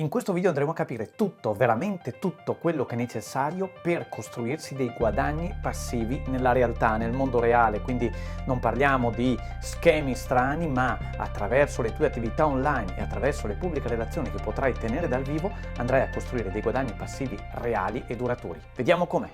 In questo video andremo a capire tutto, veramente tutto quello che è necessario per costruirsi dei guadagni passivi nella realtà, nel mondo reale. Quindi non parliamo di schemi strani, ma attraverso le tue attività online e attraverso le pubbliche relazioni che potrai tenere dal vivo andrai a costruire dei guadagni passivi reali e duraturi. Vediamo com'è.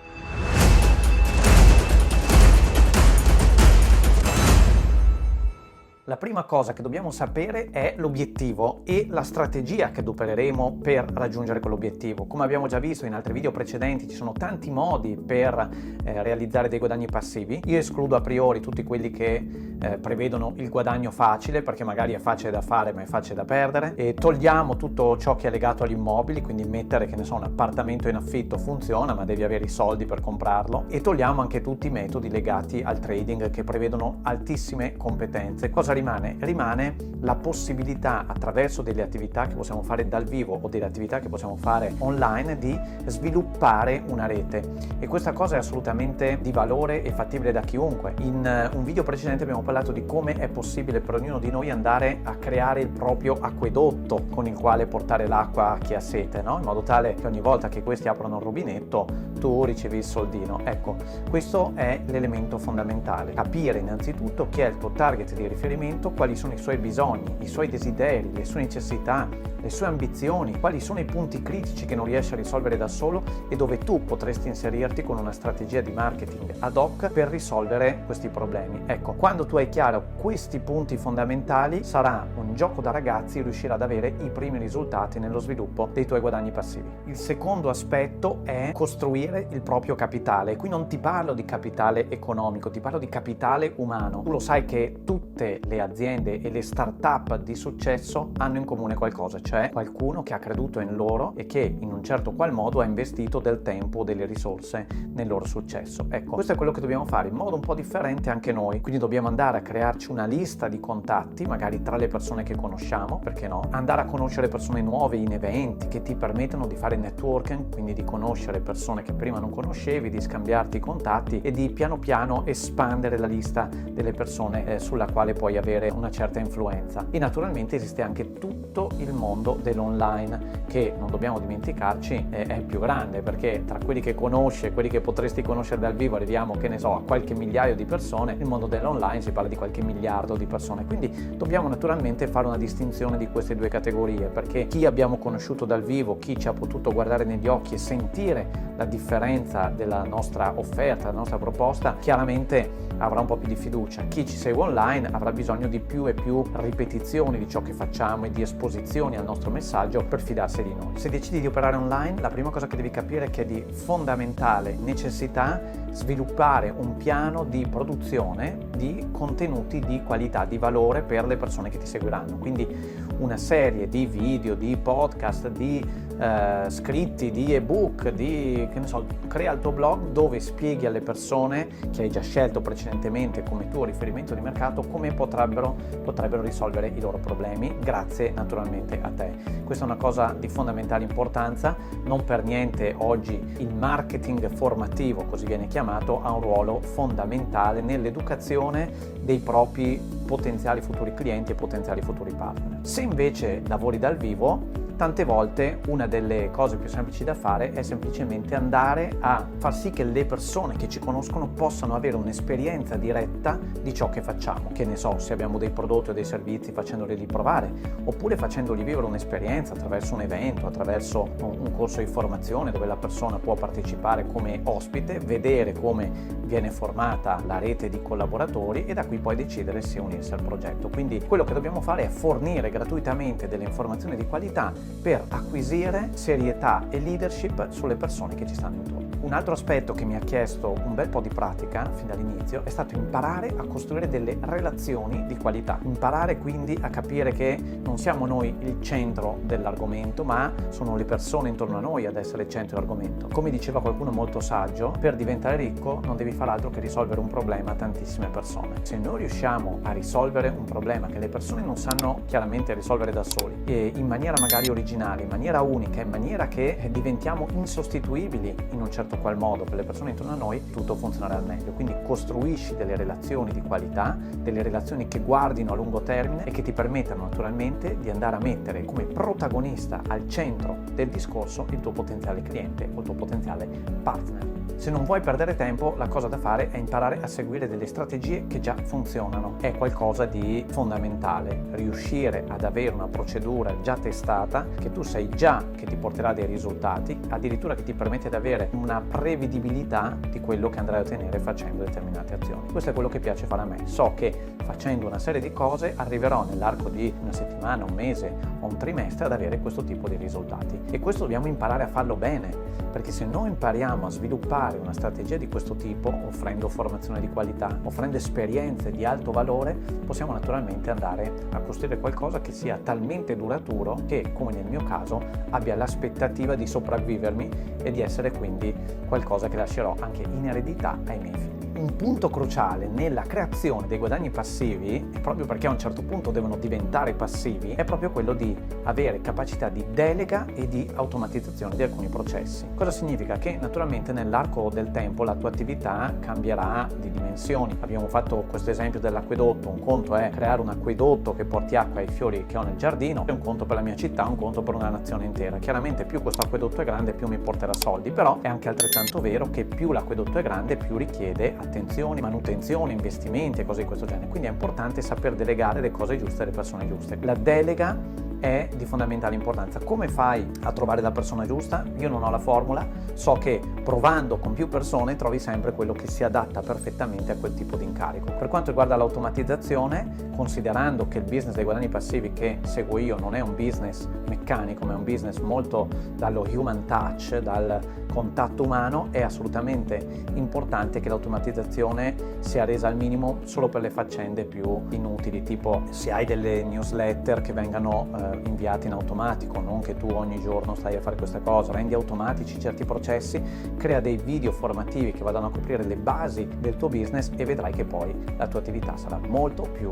La prima cosa che dobbiamo sapere è l'obiettivo e la strategia che adopereremo per raggiungere quell'obiettivo. Come abbiamo già visto in altri video precedenti, ci sono tanti modi per realizzare dei guadagni passivi. Io escludo a priori tutti quelli che prevedono il guadagno facile, perché magari è facile da fare ma è facile da perdere, e togliamo tutto ciò che è legato agli immobili, quindi mettere, che ne so, un appartamento in affitto funziona ma devi avere i soldi per comprarlo, e togliamo anche tutti i metodi legati al trading che prevedono altissime competenze. Cosa rimane? Rimane la possibilità, attraverso delle attività che possiamo fare dal vivo o delle attività che possiamo fare online, di sviluppare una rete, e questa cosa è assolutamente di valore e fattibile da chiunque. In un video precedente abbiamo parlato di come è possibile per ognuno di noi andare a creare il proprio acquedotto con il quale portare l'acqua a chi ha sete, no? In modo tale che ogni volta che questi aprono il rubinetto tu ricevi il soldino. Ecco, questo è l'elemento fondamentale: capire innanzitutto chi è il tuo target di riferimento, quali sono i suoi bisogni, i suoi desideri, le sue necessità, le sue ambizioni, quali sono i punti critici che non riesci a risolvere da solo e dove tu potresti inserirti con una strategia di marketing ad hoc per risolvere questi problemi. Ecco, quando tu hai chiaro questi punti fondamentali, sarà un gioco da ragazzi riuscire ad avere i primi risultati nello sviluppo dei tuoi guadagni passivi. Il secondo aspetto è costruire il proprio capitale. Qui non ti parlo di capitale economico, ti parlo di capitale umano. Tu lo sai che tutte le aziende e le start-up di successo hanno in comune qualcosa, cioè qualcuno che ha creduto in loro e che in un certo qual modo ha investito del tempo o delle risorse nel loro successo. Ecco, questo è quello che dobbiamo fare in modo un po' differente anche noi. Quindi dobbiamo andare a crearci una lista di contatti, magari tra le persone che conosciamo, perché no? Andare a conoscere persone nuove in eventi che ti permettono di fare networking, quindi di conoscere persone che prima non conoscevi, di scambiarti i contatti e di piano piano espandere la lista delle persone sulla quale puoi avere una certa influenza. E naturalmente esiste anche tutto il mondo dell'online, che non dobbiamo dimenticarci è più grande, perché tra quelli che conosci e quelli che potresti conoscere dal vivo arriviamo, che ne so, a qualche migliaio di persone. Il mondo dell'online si parla di qualche miliardo di persone, quindi dobbiamo naturalmente fare una distinzione di queste due categorie, perché chi abbiamo conosciuto dal vivo, chi ci ha potuto guardare negli occhi e sentire la differenza della nostra offerta, della nostra proposta, chiaramente avrà un po' più di fiducia. Chi ci segue online avrà bisogno di più e più ripetizioni di ciò che facciamo e di esposizioni al nostro messaggio per fidarsi di noi. Se decidi di operare online, la prima cosa che devi capire è che è di fondamentale necessità sviluppare un piano di produzione di contenuti di qualità, di valore per le persone che ti seguiranno. Quindi una serie di video, di podcast, di scritti, di ebook, di, che ne so, crea il tuo blog dove spieghi alle persone che hai già scelto precedentemente come tuo riferimento di mercato come potrebbero risolvere i loro problemi, grazie naturalmente a te. Questa è una cosa di fondamentale importanza. Non per niente oggi il marketing formativo, così viene chiamato, ha un ruolo fondamentale nell'educazione dei propri potenziali futuri clienti e potenziali futuri partner. Se invece lavori dal vivo, tante volte una delle cose più semplici da fare è semplicemente andare a far sì che le persone che ci conoscono possano avere un'esperienza diretta di ciò che facciamo. Che ne so, se abbiamo dei prodotti o dei servizi, facendoli provare, oppure facendoli vivere un'esperienza attraverso un evento, attraverso un corso di formazione dove la persona può partecipare come ospite, vedere come viene formata la rete di collaboratori e da qui poi decidere se unirsi al progetto. Quindi quello che dobbiamo fare è fornire gratuitamente delle informazioni di qualità per acquisire serietà e leadership sulle persone che ci stanno intorno. Un altro aspetto che mi ha chiesto un bel po' di pratica fin dall'inizio è stato imparare a costruire delle relazioni di qualità. Imparare quindi a capire che non siamo noi il centro dell'argomento, ma sono le persone intorno a noi ad essere il centro dell'argomento. Come diceva qualcuno molto saggio, per diventare ricco non devi fare altro che risolvere un problema a tantissime persone. Se noi riusciamo a risolvere un problema che le persone non sanno chiaramente risolvere da soli e in maniera magari originali, in maniera unica, in maniera che diventiamo insostituibili in un certo qual modo per le persone intorno a noi, tutto funzionerà al meglio. Quindi costruisci delle relazioni di qualità, delle relazioni che guardino a lungo termine e che ti permettano naturalmente di andare a mettere come protagonista al centro del discorso il tuo potenziale cliente o il tuo potenziale partner. Se non vuoi perdere tempo, la cosa da fare è imparare a seguire delle strategie che già funzionano. È qualcosa di fondamentale, riuscire ad avere una procedura già testata, che tu sai già che ti porterà dei risultati, addirittura che ti permette di avere una prevedibilità di quello che andrai a ottenere facendo determinate azioni. Questo è quello che piace fare a me. So che facendo una serie di cose arriverò nell'arco di una settimana, un mese o un trimestre ad avere questo tipo di risultati. E questo dobbiamo imparare a farlo bene, perché se noi impariamo a sviluppare una strategia di questo tipo, offrendo formazione di qualità, offrendo esperienze di alto valore, possiamo naturalmente andare a costruire qualcosa che sia talmente duraturo che, come nel mio caso, abbia l'aspettativa di sopravvivermi e di essere quindi qualcosa che lascerò anche in eredità ai miei figli. Un punto cruciale nella creazione dei guadagni passivi, proprio perché a un certo punto devono diventare passivi, è proprio quello di avere capacità di delega e di automatizzazione di alcuni processi. Cosa significa? Che naturalmente nell'arco del tempo la tua attività cambierà di dimensioni. Abbiamo fatto questo esempio dell'acquedotto. Un conto è creare un acquedotto che porti acqua ai fiori che ho nel giardino, è un conto per la mia città, un conto per una nazione intera. Chiaramente più questo acquedotto è grande, più mi porterà soldi, però è anche altrettanto vero che più l'acquedotto è grande, più richiede attenzione, manutenzione, investimenti e cose di questo genere. Quindi è importante saper delegare le cose giuste alle persone giuste. La delega è di fondamentale importanza. Come fai a trovare la persona giusta? Io non ho la formula, so che provando con più persone trovi sempre quello che si adatta perfettamente a quel tipo di incarico. Per quanto riguarda l'automatizzazione, considerando che il business dei guadagni passivi che seguo io non è un business meccanico, ma è un business molto dallo human touch, dal contatto umano, è assolutamente importante che l'automatizzazione sia resa al minimo solo per le faccende più inutili, tipo se hai delle newsletter che vengano inviate in automatico, non che tu ogni giorno stai a fare questa cosa, rendi automatici certi processi, crea dei video formativi che vadano a coprire le basi del tuo business e vedrai che poi la tua attività sarà molto più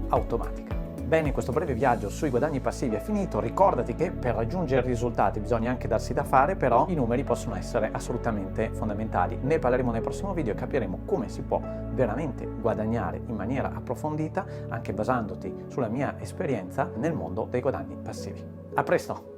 automatica. Bene, questo breve viaggio sui guadagni passivi è finito. Ricordati che per raggiungere i risultati bisogna anche darsi da fare, però i numeri possono essere assolutamente fondamentali. Ne parleremo nel prossimo video e capiremo come si può veramente guadagnare in maniera approfondita, anche basandoti sulla mia esperienza nel mondo dei guadagni passivi. A presto!